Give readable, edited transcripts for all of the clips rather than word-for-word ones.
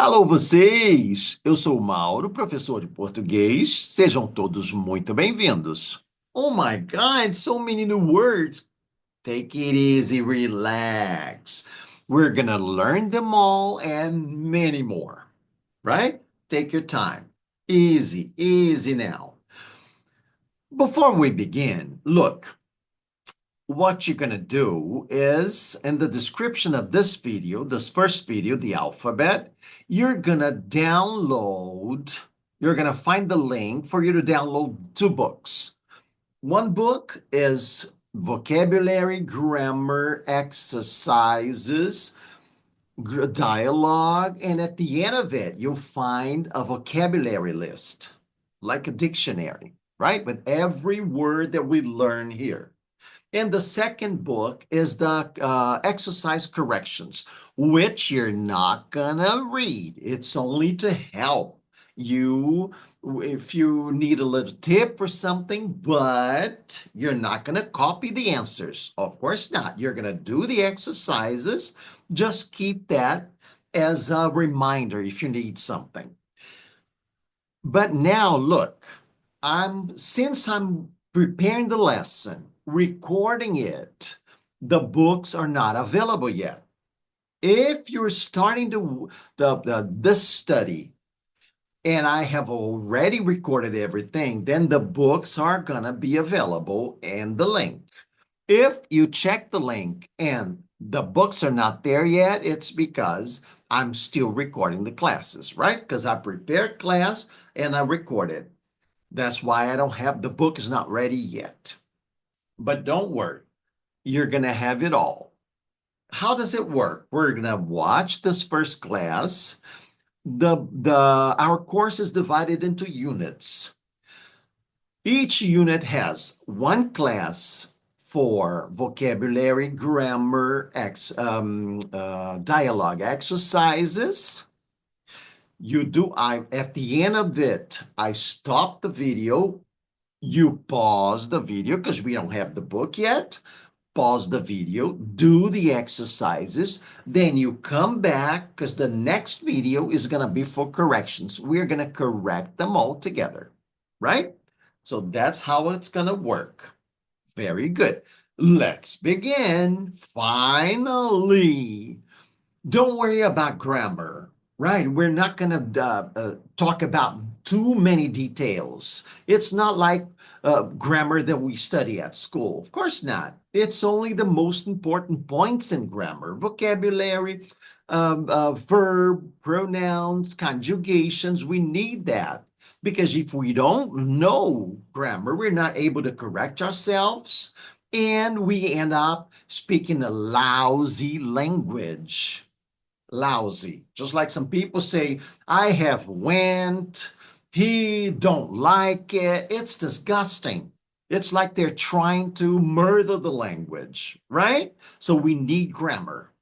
Alô, vocês! Eu sou o Mauro, professor de português. Sejam todos muito bem-vindos. Oh my God, so many new words. Take it easy, relax. We're gonna learn them all and many more, right? Take your time. Easy, easy now. Before we begin, look, what you're going to do is in the description of this video, this first video, the alphabet, you're going to download, you're going to find the link for you to download two books. One book is vocabulary, grammar, exercises, dialogue, and at the end of it, you'll find a vocabulary list, like a dictionary, right? With every word that we learn here. And the second book is the exercise corrections, which you're not gonna read. It's only to help you if you need a little tip or something, but you're not gonna copy the answers. Of course not. You're gonna do the exercises. Just keep that as a reminder if you need something. But now look, since I'm preparing the lesson, recording it, the books are not available yet. If you're starting this study and I have already recorded everything, then the books are gonna be available in the link. If you check the link and the books are not there yet, it's because I'm still recording the classes, right? Because I prepared class and I recorded. That's why I don't have the book is not ready yet. But don't worry, you're going to have it all. How does it work? We're going to watch this first class. Our course is divided into units. Each unit has one class for vocabulary, grammar, dialogue exercises. At the end of it, I stop the video. You pause the video because we don't have the book yet. Pause the video, do the exercises, then you come back because the next video is going to be for corrections. We're going to correct them all together, right? So that's how it's going to work. Very good. Let's begin. Finally. Don't worry about grammar, right? We're not going to talk about too many details. It's not like grammar that we study at school. Of course not. It's only the most important points in grammar: vocabulary, verb, pronouns, conjugations. We need that because if we don't know grammar, we're not able to correct ourselves and we end up speaking a lousy language. Lousy. Just like some people say, I have went, he don't like it. It's disgusting. It's like they're trying to murder the language, right? So we need grammar,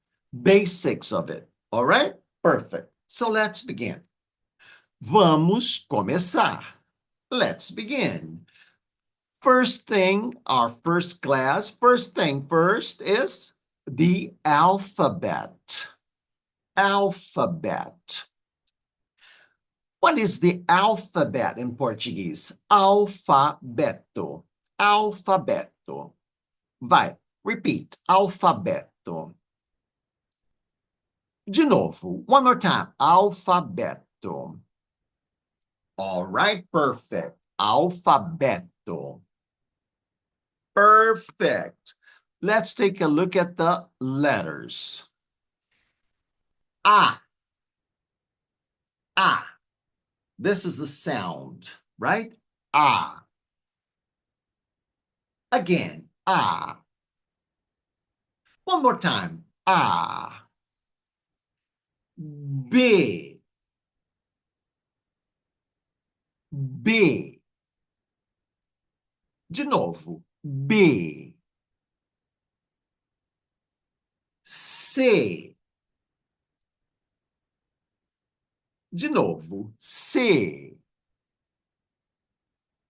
basics of it. All right? Perfect. So let's begin. Vamos começar. Let's begin. First thing, our first class, first thing first is the alphabet. Alphabet. What is the alphabet in Portuguese? Alfabeto. Alfabeto. Vai, repeat. Alfabeto. De novo, one more time. Alfabeto. All right, perfect. Alfabeto. Perfect. Let's take a look at the letters. A. A. This is the sound, right? A. Again, A. One more time. A. B. B. De novo. B. C. De novo. C.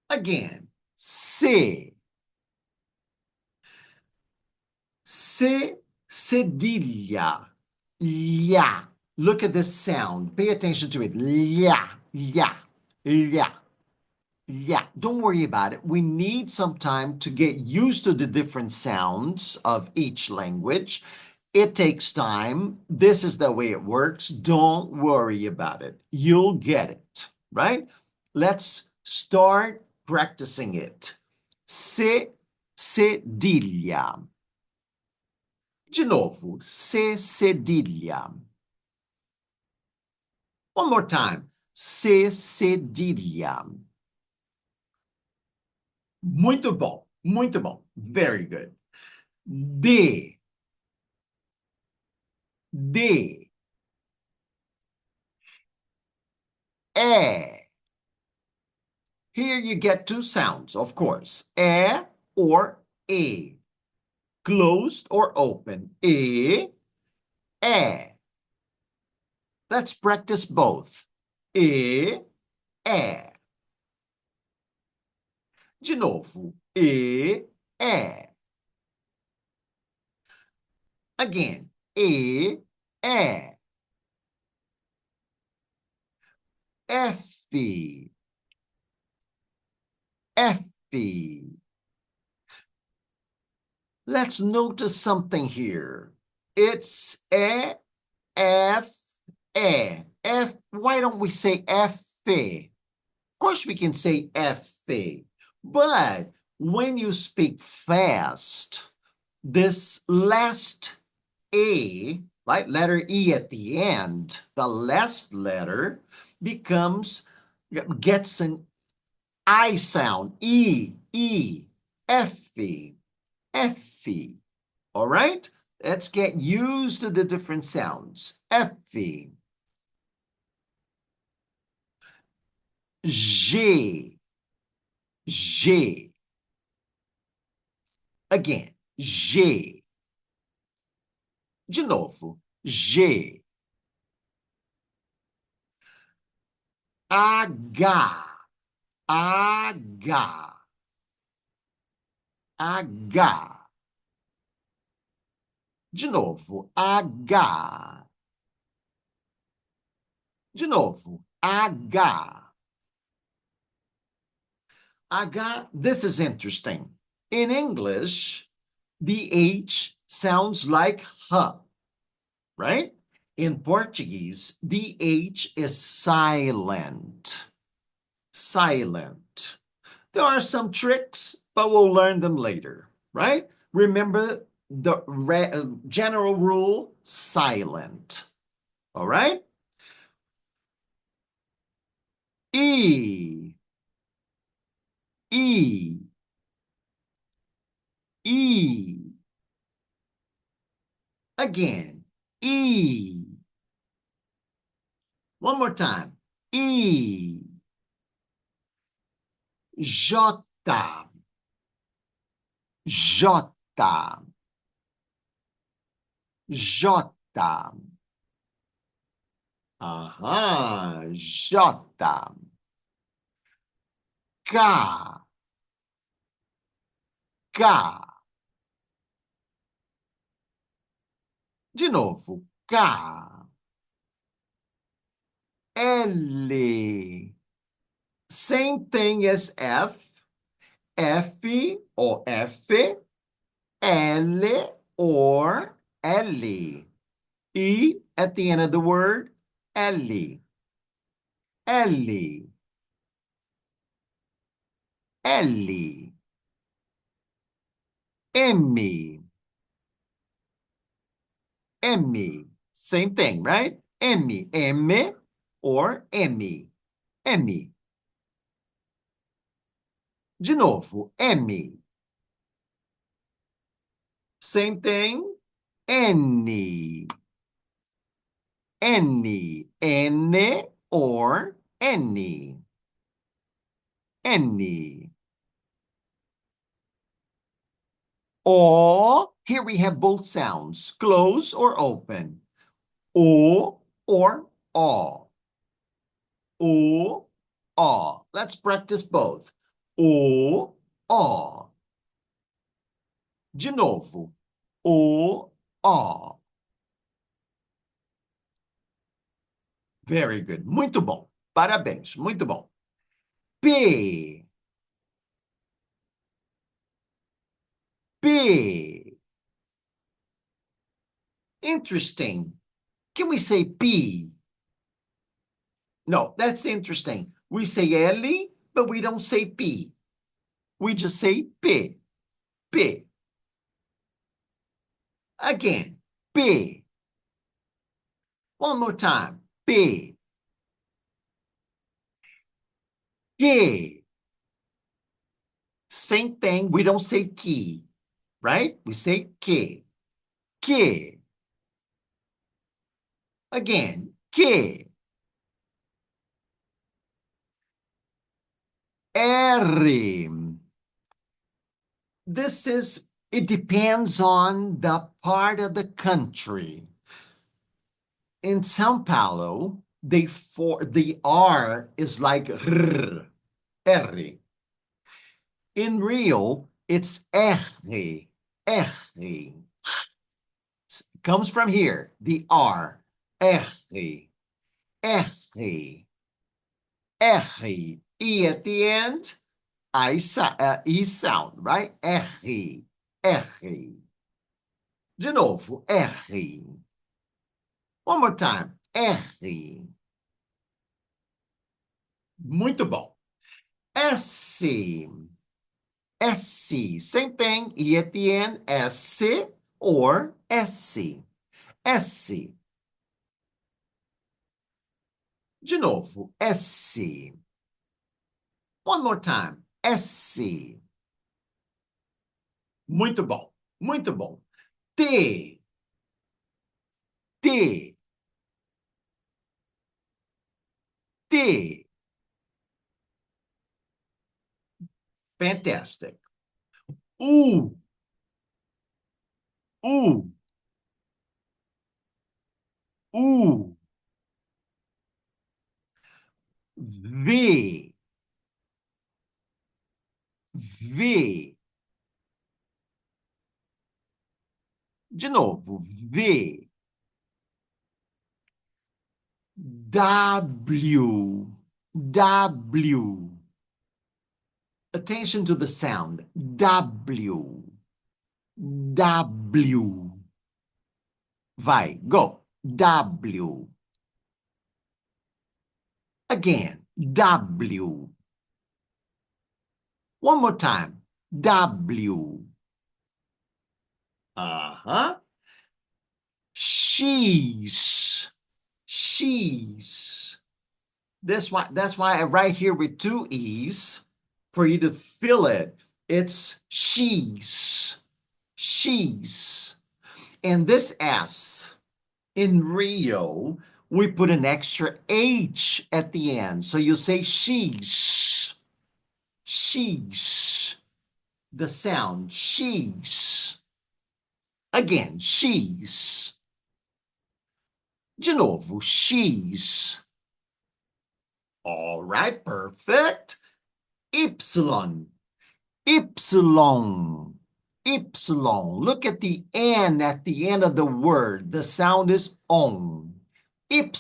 Again. C. C. Cedilha. Lha. Look at this sound. Pay attention to it. Yeah, yeah, yeah. Yeah, don't worry about it. We need some time to get used to the different sounds of each language. It takes time. This is the way it works. Don't worry about it. You'll get it, right? Let's start practicing it. Se, cedilha. De novo, se, cedilha. One more time. Se, cedilha. Muito bom, muito bom. Very good. De, de, é. Here you get two sounds, of course. É or e. Closed or open. E, é. Let's practice both. E, é. De novo. E, é. Again. E, é. F, F. Let's notice something here. It's e, f, e. F. Why don't we say f? Of course, we can say f, but when you speak fast, this last a, right, letter e at the end, the last letter gets an I sound, f, f. All right? Let's get used to the different sounds. F, G, G. Again, G. De novo, G. H, H, H. De novo, H. De novo, H. H, this is interesting. In English, the H sounds like H, right? In Portuguese, the H is silent. Silent. There are some tricks, but we'll learn them later, right? Remember the general rule, silent. All right? E, E, E. Again, E. One more time. E. J, J, J. Aham, J. K, K. De novo, K. L. Same thing as F. F or F, L or L. E at the end of the word, L. L. L. M. M. Same thing, right? M. M or M. M. De novo, M. Same thing. N. N. N or N. N. O, here we have both sounds, close or open. O or O. O, O. Let's practice both. O, O. De novo. O, O. Very good. Muito bom. Parabéns. Muito bom. P. P. Interesting. Can we say P? No, that's interesting. We say L, but we don't say P. We just say P. P. Again, P. One more time. P. Que. Same thing. We don't say que, right? We say que. Que. Again, que. R. It depends on the part of the country. In São Paulo, the R is like R. R. In Rio, it's R. R. Comes from here, the R. R. R. R. E at the end, E sound, right? R. R. De novo, R. One more time. R. Muito bom. S. S. Same thing. E at the end, S or S. S. De novo, S. One more time. S. Muito bom. Muito bom. T. T. T. Fantastic. U. U. U. V. V. De novo, V. W. W. Attention to the sound. W. W. Vai, go. W. Again, W. One more time. W. Uh-huh. She's. She's. That's why I write here with two E's for you to feel it. It's she's. She's. And this S in Rio, we put an extra H at the end. So you say she's. She's. The sound, she's. Again, she's. De novo, she's. All right, perfect. Y. Y. Y. Look at the N at the end of the word. The sound is on. Y.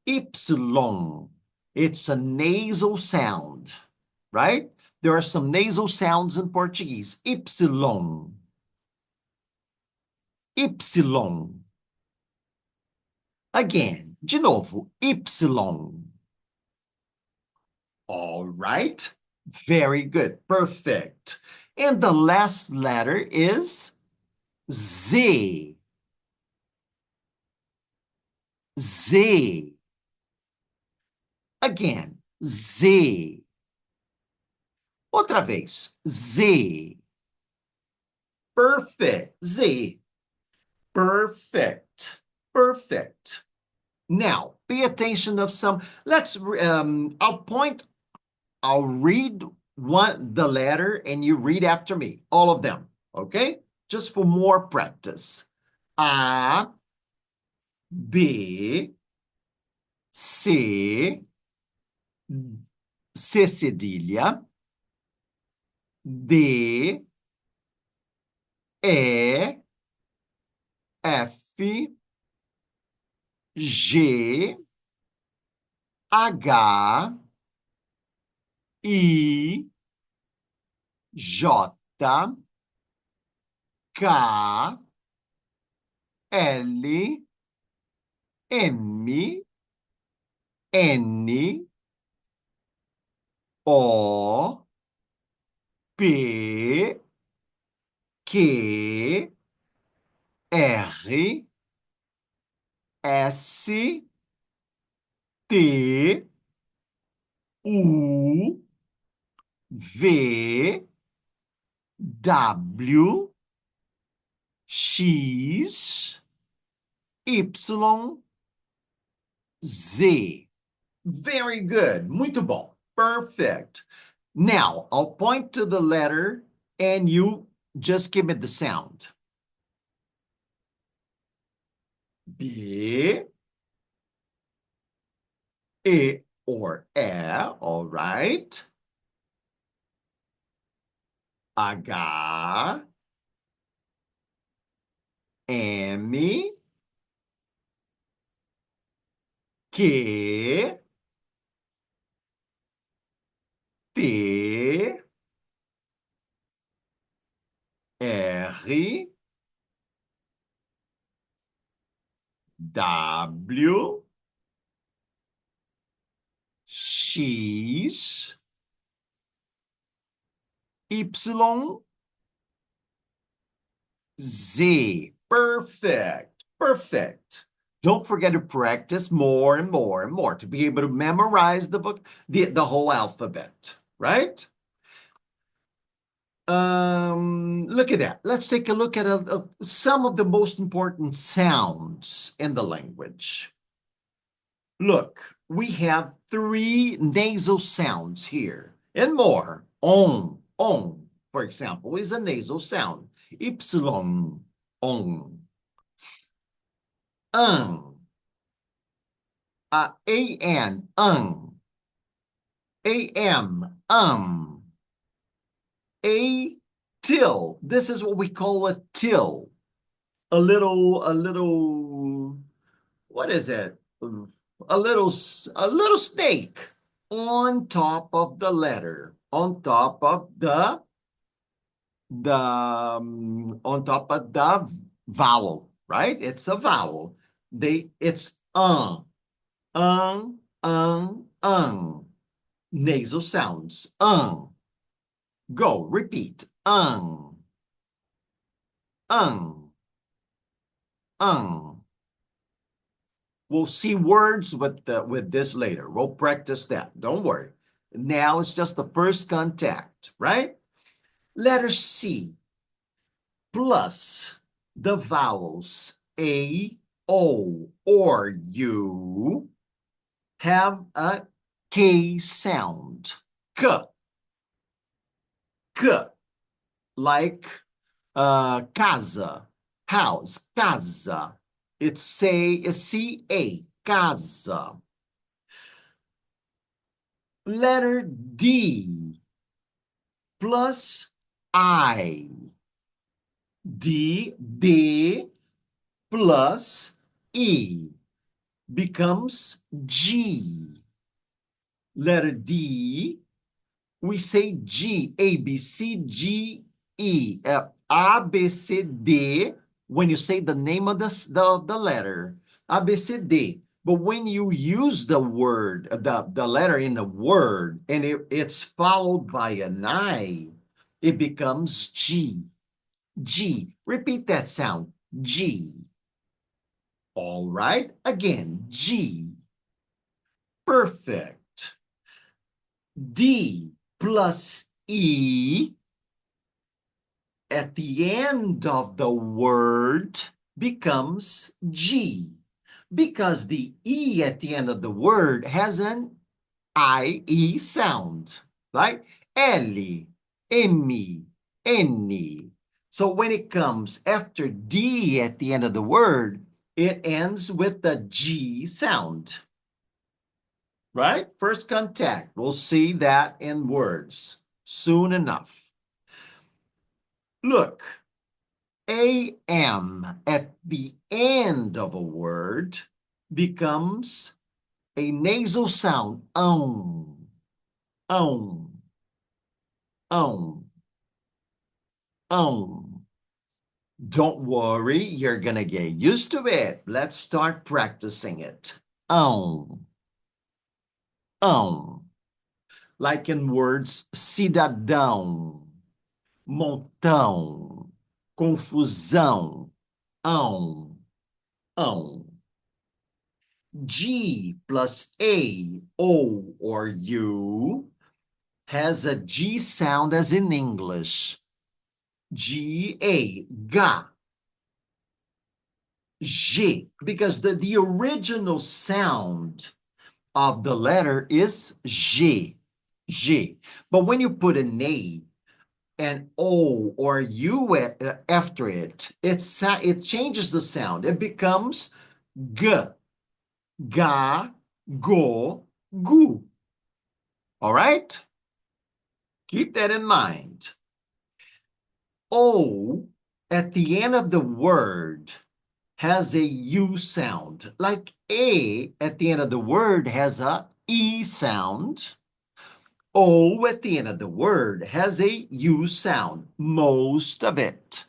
Y. It's a nasal sound, right? There are some nasal sounds in Portuguese. Y. Y. Again, de novo, Y. All right. Very good. Perfect. And the last letter is Z. Z. Again, Z. Outra vez, Z. Perfect. Z. Perfect. Perfect. Now, pay attention of some. I'll read the letter and you read after me, all of them, okay? Just for more practice. A, B, C, C cedilha, D, E, F, G, H, I, J, K, L, M, N, O, P, Q, R, S, T, U, V, W, X, Y, Z. Very good. Muito bom. Perfect. Now, I'll point to the letter and you just give it the sound. B, E, or E, all right. H, M, Q, T, R, W, X, Y, Z. Perfect. Perfect. Don't forget to practice more and more and more to be able to memorize the book, the whole alphabet, right? Look at that. Let's take a look at some of the most important sounds in the language. Look, we have three nasal sounds here and more. On, for example, is a nasal sound. Y, on. An, an, am, a till. This is what we call a till. A little, what is it? A little snake on top of the letter, on top of the vowel, right? It's a vowel. It's nasal sounds. Go, repeat. Un, un. We'll see words with this later. We'll practice that. Don't worry. Now it's just the first contact, right? Letter C plus the vowels A, O, or U have a K sound. K, K, like casa, house, casa. It's C-A, casa. Letter D plus I. D plus E becomes G. Letter D, we say G, A, B, C, G, E. A, B, C, D, when you say the name of the letter, A, B, C, D. But when you use the word, the letter in a word, and it's followed by an I, it becomes G. G. Repeat that sound. G. All right. Again, G. Perfect. D plus E at the end of the word becomes G because the E at the end of the word has an I-E sound, right? L, M, N. So when it comes after D at the end of the word, it ends with the G sound, right? First contact. We'll see that in words soon enough. Look, AM at the end of a word becomes a nasal sound. Um, um, um. Don't worry, you're gonna get used to it. Let's start practicing it. Um, um. Like in words cidadão, montão, confusão, ão, ão. G plus A, O, or U has a G sound as in English. G, A, ga, G, because the original sound of the letter is G, G. But when you put an A, an O or U after it, it changes the sound. It becomes G, ga, go, gu. All right? Keep that in mind. O at the end of the word has a U sound, like A at the end of the word has a E sound. O at the end of the word has a U sound, most of it,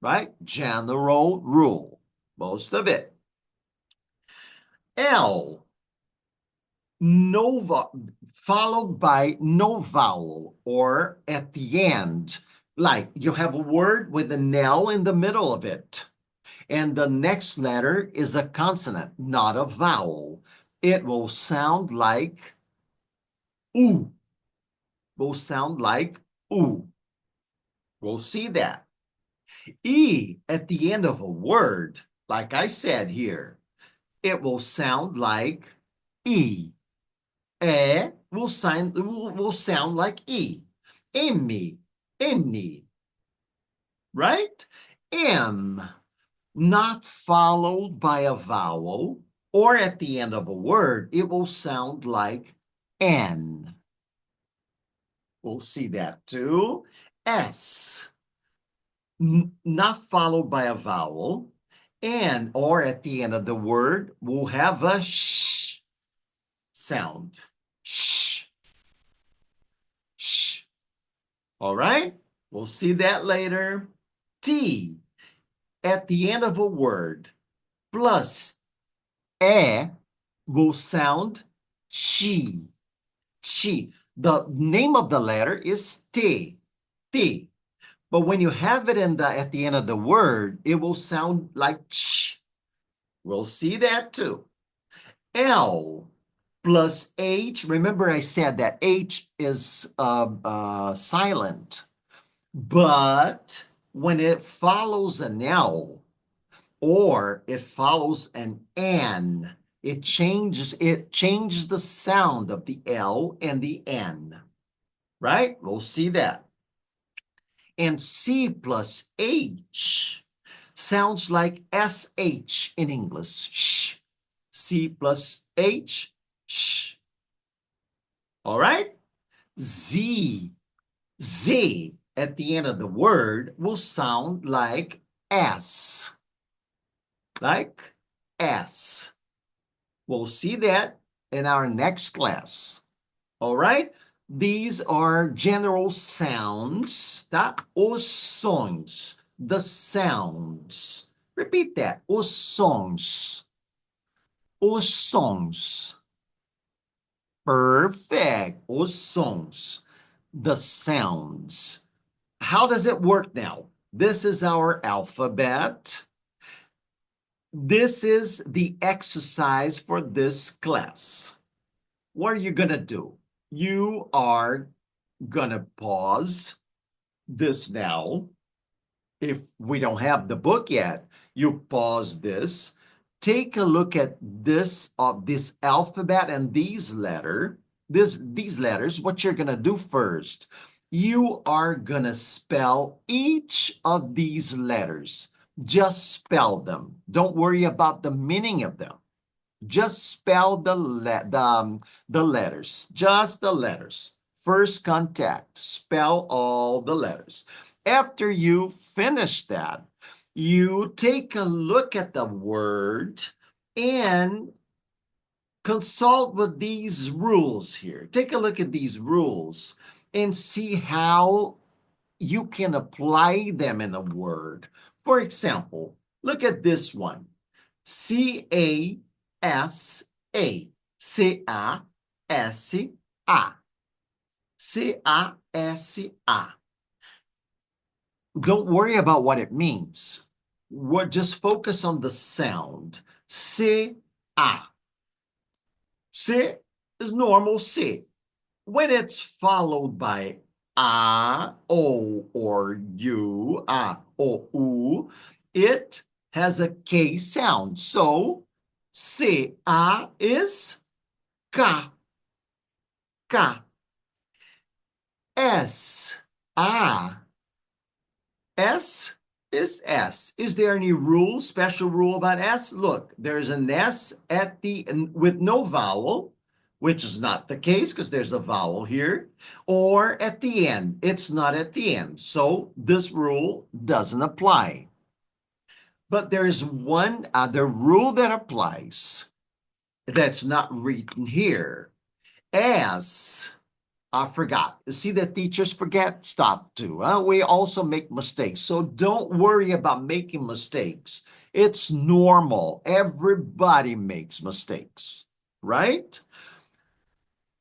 right? General rule, most of it. L, no followed by no vowel or at the end. Like you have a word with an L in the middle of it, and the next letter is a consonant, not a vowel. It will sound like oo, will sound like oo. We'll see that. E at the end of a word, like I said here, it will sound like E. E will sound like E. Emmy, Emmy, right? M, not followed by a vowel, or at the end of a word, it will sound like N. We'll see that too. S, not followed by a vowel, and or at the end of the word, we'll have a sh sound. Sh, sh. All right? We'll see that later. T, at the end of a word, plus e will sound chi, chi. The name of the letter is T, T. But when you have it at the end of the word, it will sound like ch. We'll see that too. L plus H. Remember I said that H is silent. But when it follows an L or it follows an N, it changes the sound of the L and the N. Right? We'll see that. And C plus H sounds like SH in English. Sh. C plus H, sh. All right? Z, Z at the end of the word will sound like S. Like S. We'll see that in our next class. All right? These are general sounds, tá? Os sons, the sounds. Repeat that. Os sons. Os sons. Perfect. Os sons. The sounds. How does it work now? This is our alphabet. This is the exercise for this class. What are you going to do? You are going to pause this now. If we don't have the book yet, you pause this. Take a look at this alphabet and these letters. What you're going to do first, you are going to spell each of these letters. Just spell them. Don't worry about the meaning of them. Just spell the letters, just the letters. First contact, spell all the letters. After you finish that, you take a look at the word and consult with these rules here. Take a look at these rules and see how you can apply them in a word. For example, look at this one. C-A-S-A. C-A-S-A. C-A-S-A. Don't worry about what it means. Just focus on the sound. C-A. C is normal C. When it's followed by a, o, or u, a, o, u, it has a K sound. So, C, a is ka, ka. S, a, S is S. Is there any rule, special rule about S? Look, there's an S at the with no vowel, which is not the case because there's a vowel here, or at the end. It's not at the end. So this rule doesn't apply. But there is one other rule that applies that's not written here. S, I forgot. See that teachers forget stuff too. Huh? We also make mistakes. So don't worry about making mistakes. It's normal. Everybody makes mistakes, right?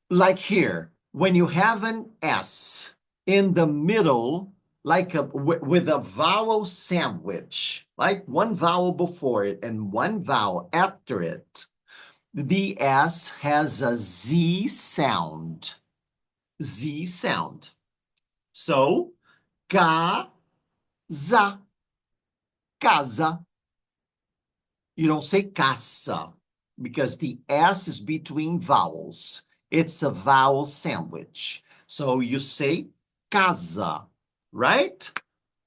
Like here, when you have an S in the middle, like with a vowel sandwich, like one vowel before it and one vowel after it, the S has a Z sound. Z sound. So, casa, casa. You don't say casa because the S is between vowels. It's a vowel sandwich. So you say casa, right?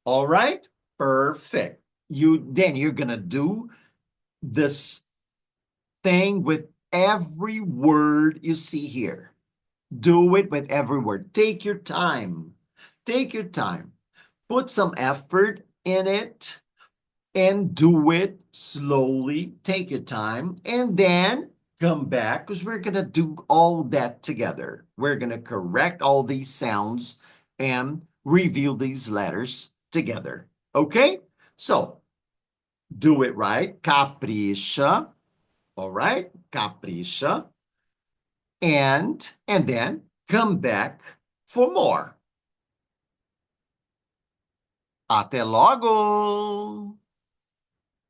All right, perfect. Then you're gonna do this thing with every word you see here. Do it with every word. Take your time. Take your time. Put some effort in it and do it slowly. Take your time and then come back because we're going to do all that together. We're going to correct all these sounds and review these letters together. Okay? So do it right. Capricha. All right? Capricha. And then come back for more. Até logo!